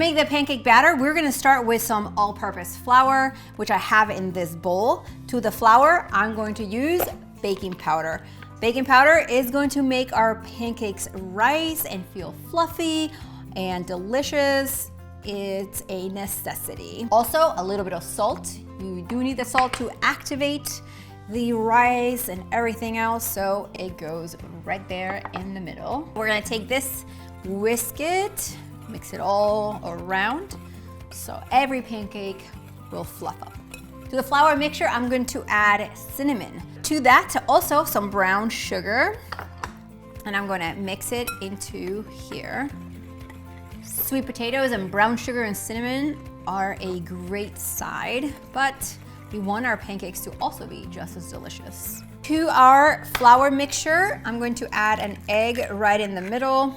make the pancake batter, we're gonna start with some all-purpose flour, which I have in this bowl. To the flour, I'm going to use baking powder. Baking powder is going to make our pancakes rise and feel fluffy and delicious. It's a necessity. Also, a little bit of salt. You do need the salt to activate the rice and everything else, so it goes right there in the middle. We're gonna take this, whisk it, mix it all around so every pancake will fluff up. To the flour mixture, I'm going to add cinnamon. To that, also some brown sugar, and I'm gonna mix it into here. Sweet potatoes and brown sugar and cinnamon are a great side, but we want our pancakes to also be just as delicious. To our flour mixture, I'm going to add an egg right in the middle,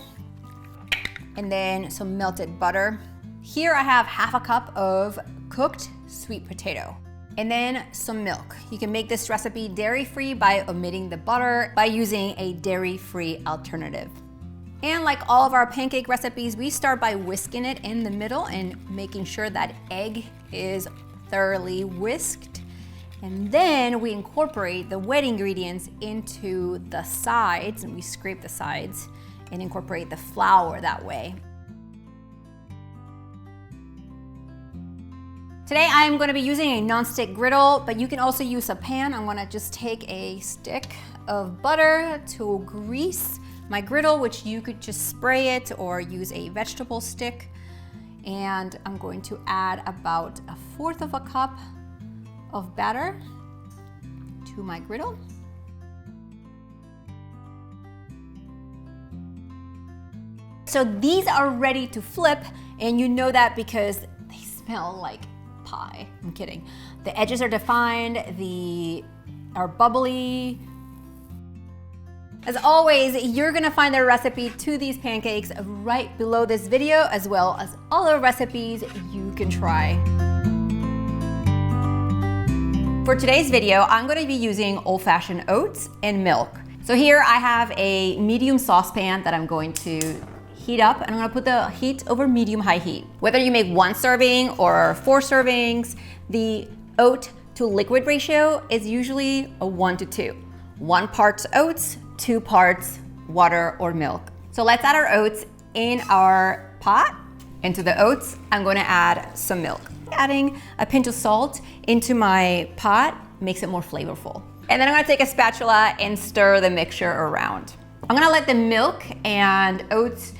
and then some melted butter. Here I have half a cup of cooked sweet potato, and then some milk. You can make this recipe dairy-free by omitting the butter by using a dairy-free alternative. And like all of our pancake recipes, we start by whisking it in the middle and making sure that egg is thoroughly whisked. And then we incorporate the wet ingredients into the sides, and we scrape the sides and incorporate the flour that way. Today I'm going to be using a non-stick griddle, but you can also use a pan. I'm going to just take a stick of butter to grease my griddle, which you could just spray it or use a vegetable stick. And I'm going to add about 1/4 of a cup of batter to my griddle. So these are ready to flip, and you know that because they smell like pie. I'm kidding. The edges are defined, are bubbly. As always, you're gonna find the recipe to these pancakes right below this video, as well as other recipes you can try. For today's video, I'm gonna be using old-fashioned oats and milk. So here I have a medium saucepan that I'm going to heat up, and I'm gonna put the heat over medium-high heat. Whether you make 1 serving or 4 servings, the oat to liquid ratio is usually a 1:2. 1 part oats, 2 parts water or milk. So let's add our oats in our pot. Into the oats, I'm gonna add some milk. Adding a pinch of salt into my pot makes it more flavorful. And then I'm gonna take a spatula and stir the mixture around. I'm gonna let the milk and oats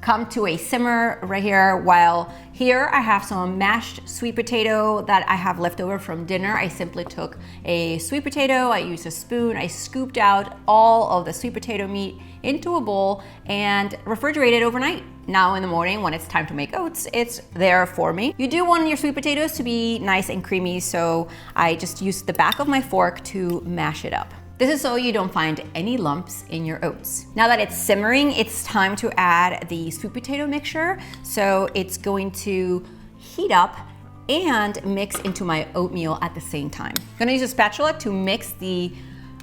come to a simmer right here, while here I have some mashed sweet potato that I have left over from dinner. I simply took a sweet potato, I used a spoon, I scooped out all of the sweet potato meat into a bowl and refrigerated overnight. Now in the morning when it's time to make oats, it's there for me. You do want your sweet potatoes to be nice and creamy, so I just used the back of my fork to mash it up. This is so you don't find any lumps in your oats. Now that it's simmering, it's time to add the sweet potato mixture. So it's going to heat up and mix into my oatmeal at the same time. I'm gonna use a spatula to mix the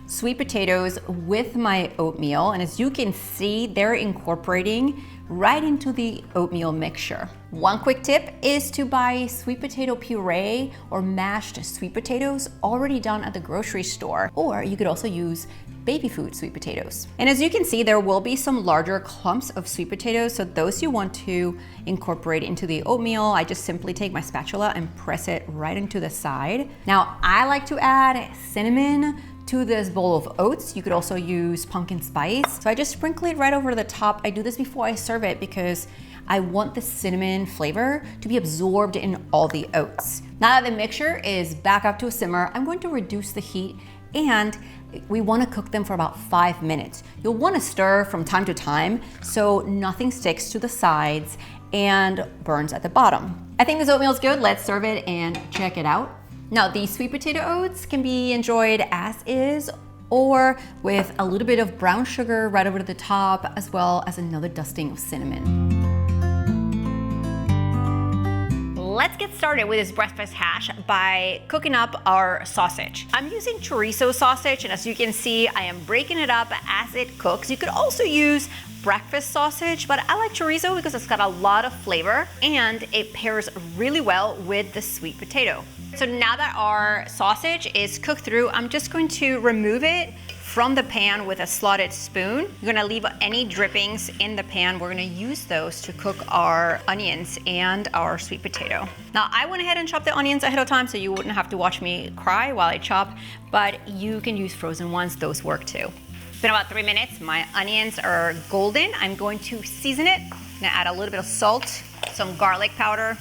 sweet potatoes with my oatmeal, and as you can see, they're incorporating right into the oatmeal mixture. One quick tip is to buy sweet potato puree or mashed sweet potatoes already done at the grocery store, or you could also use baby food sweet potatoes. And as you can see, there will be some larger clumps of sweet potatoes, so those you want to incorporate into the oatmeal, I just simply take my spatula and press it right into the side. Now, I like to add cinnamon to this bowl of oats. You could also use pumpkin spice. So I just sprinkle it right over the top. I do this before I serve it because I want the cinnamon flavor to be absorbed in all the oats. Now that the mixture is back up to a simmer, I'm going to reduce the heat, and we want to cook them for about 5 minutes. You'll want to stir from time to time so nothing sticks to the sides and burns at the bottom. I think this oatmeal is good. Let's serve it and check it out. Now, the sweet potato oats can be enjoyed as is or with a little bit of brown sugar right over the top, as well as another dusting of cinnamon. let's get started with this breakfast hash by cooking up our sausage. I'm using chorizo sausage, and as you can see, I am breaking it up as it cooks. You could also use breakfast sausage, but I like chorizo because it's got a lot of flavor and it pairs really well with the sweet potato. So now that our sausage is cooked through, I'm just going to remove it from the pan with a slotted spoon. You're gonna leave any drippings in the pan. We're gonna use those to cook our onions and our sweet potato. Now, I went ahead and chopped the onions ahead of time so you wouldn't have to watch me cry while I chop, but you can use frozen ones, those work too. It's been about 3 minutes. My onions are golden. I'm going to season it. I'm gonna add a little bit of salt, some garlic powder,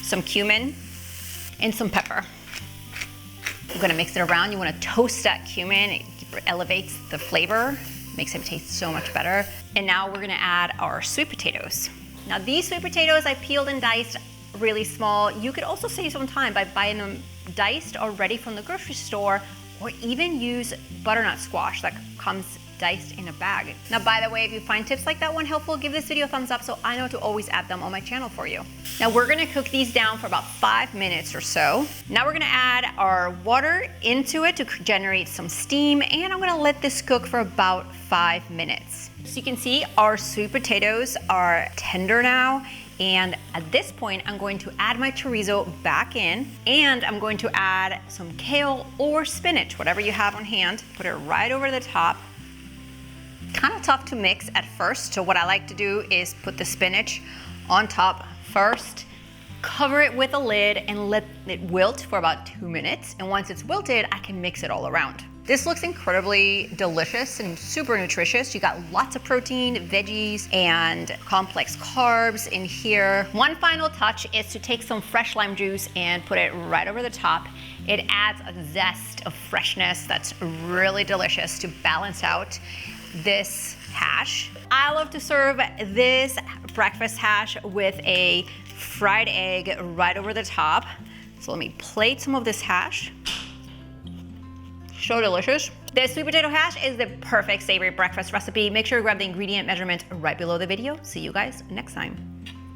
some cumin, and some pepper. You're gonna mix it around. You wanna toast that cumin. It elevates the flavor, makes it taste so much better. And now we're gonna add our sweet potatoes. Now these sweet potatoes I peeled and diced really small. You could also save some time by buying them diced already from the grocery store, or even use butternut squash that comes diced in a bag. Now, by the way, if you find tips like that one helpful, give this video a thumbs up so I know to always add them on my channel for you. Now we're gonna cook these down for about 5 minutes or so. Now we're gonna add our water into it to generate some steam, and I'm gonna let this cook for about 5 minutes. So you can see our sweet potatoes are tender now, and at this point, I'm going to add my chorizo back in, and I'm going to add some kale or spinach, whatever you have on hand. Put it right over the top. Kind of tough to mix at first, so what I like to do is put the spinach on top first, cover it with a lid, and let it wilt for about 2 minutes. And once it's wilted, I can mix it all around. This looks incredibly delicious and super nutritious. You got lots of protein, veggies, and complex carbs in here. One final touch is to take some fresh lime juice and put it right over the top. It adds a zest of freshness that's really delicious to balance out this hash. I love to serve this breakfast hash with a fried egg right over the top. So let me plate some of this hash. So delicious. This sweet potato hash is the perfect savory breakfast recipe. Make sure to grab the ingredient measurement right below the video. See you guys next time.